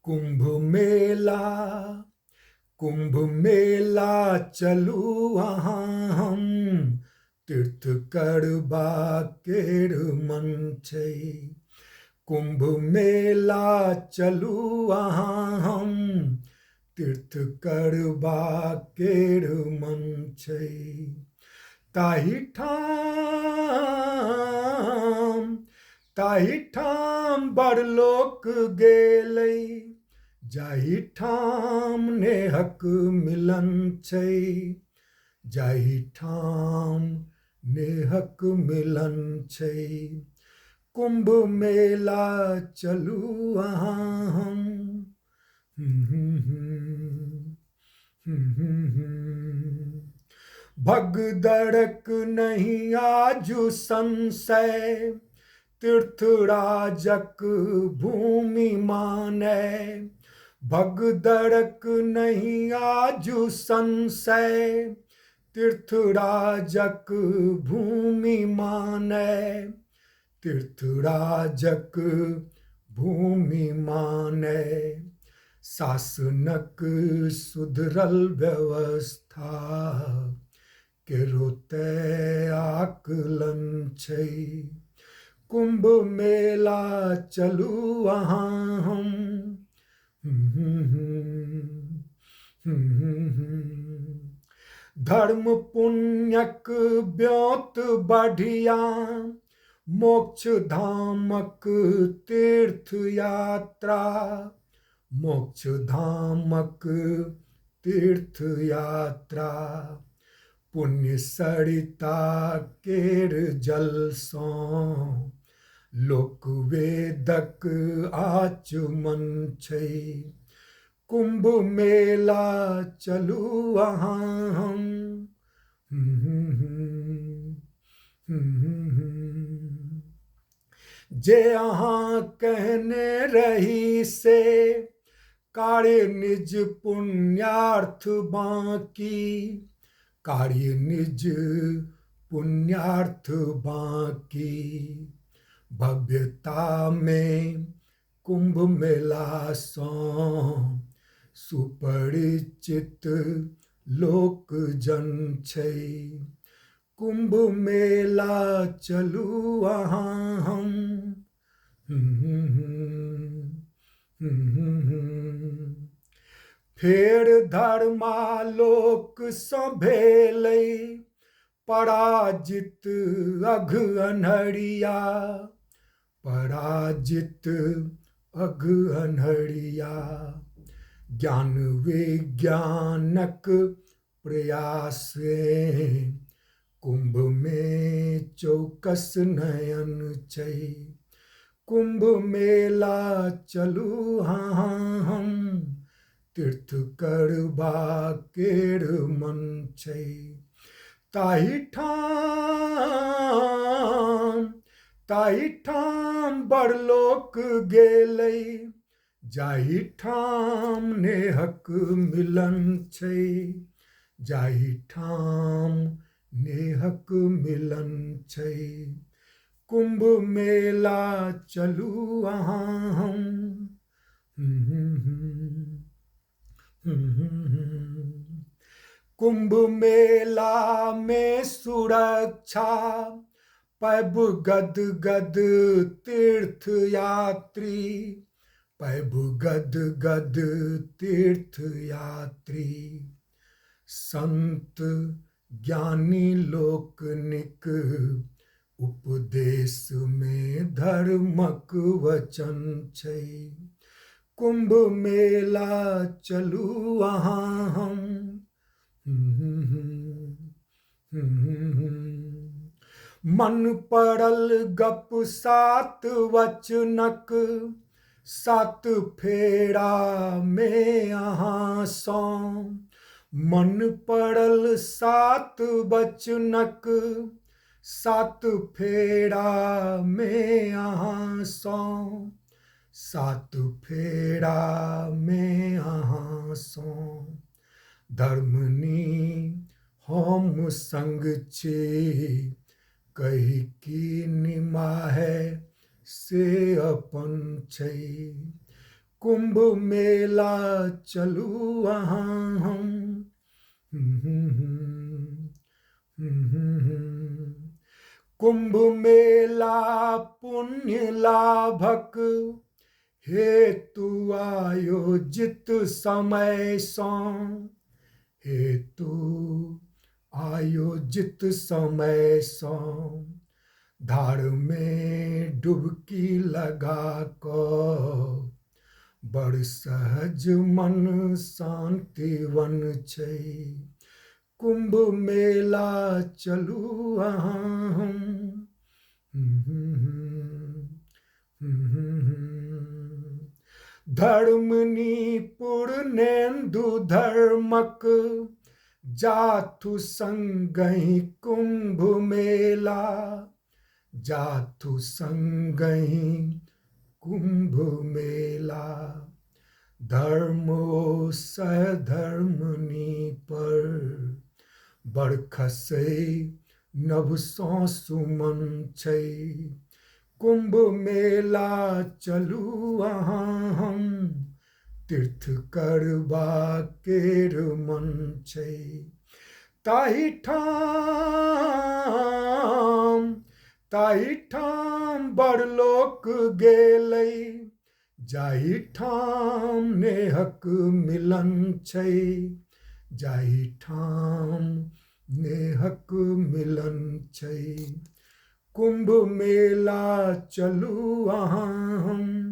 कुंभ मेला कुंभ मेला चलू अहाँ हम तीर्थ करबा केर मन छै। कुंभ मेला चलू अहाँ हम तीर्थ करबा केर मन छै। ताहि ठाम बड़लोक गेलै, जाहि ठाम नेहक मिलन छै। जाहि ठाम नेहक मिलन छै। कुंभ मेला चलू अहाँ हम। भगदड़क नहीं आजु संशय, तीर्थराजक भूमि मानै। भगदड़क नहीं आजु संशय, तीर्थराजक भूमि मानै। तीर्थराजक भूमि मानै। शासनक सुधरल व्यवस्था केरो तय आकलन छै। कुंभ मेला चलू अहाँ हम। धर्म पुण्यक ब्योत बढ़िया, मोक्ष धामक तीर्थ यात्रा। मोक्ष धामक तीर्थ यात्रा। पुण्य सरिता केर जल सँ लोकवेदक आचमन छै। कुंभ मेला चलू अहाँ हम। जे अहाँ कहने रही से, कार्य निज पुण्यार्थ बाँकी। कार्य निज पुण्यार्थ बाँकी। भव्यता में कुंभ मेला सँ सुपरिचित लोक जन छै। कुंभ मेला चलू अहाँ हम। फेर धर्मालोक सँ भेलै पराजित अघ अन्हरिया। पराजित अघ अन्हरिया। ज्ञान विज्ञानक प्रयास से कुंभ में चौकस नयन छै। कुंभ मेला चलू अहाँ हम, तीर्थ करबा केर मन छै। ताहि ठाम बड़लोक गेलै, जाहि ठाम नेहक मिलन छै। जाहि ठाम नेहक मिलन छै। कुंभ मेला चलू अहाँ हम। कुंभ मेला में सुरक्षा पैब गद गद तीर्थ यात्री। पैब गद गद तीर्थ यात्री। संत ज्ञानी लोकनिक उपदेश में धर्मक वचन छै। कुंभ मेला चलू अहाँ हम। मन पड़ल गप सात वचनक, सात फेरा में अहाँ सँ। मन पड़ल सात वचनक, सात फेरा में अहाँ सँ। सात फेरा में अहाँ सँ। धर्मनी हम संग छी, कहि की निमाहै से अपन छै। कुंभ मेला चलू अहाँ हम। कुंभ मेला पुण्य लाभक हेतु आयोजित समय सँ, हेतु आयोजित समय सँ धार में डुबकी लगा कऽ बड़ सहज मन शांतिवन छै। कुंभ मेला चलू अहाँ हम। धर्मनी पूर्णेन्दु धर्मक जाथु संगहि कुंभ मेला, जाथु संगहि कुंभ मेला। धर्मो सहधर्मनी पर बरखसै नभ सँ सुमन छै। कुंभ मेला चलू अहाँ हम, तीर्थ करबा केर मन छै। ताहि ठाम बड़लोक गेलै, जाहि ठाम नेहक मिलन छै, जाहि ठाम नेहक मिलन छै। कुंभ मेला चलू अहाँ हम।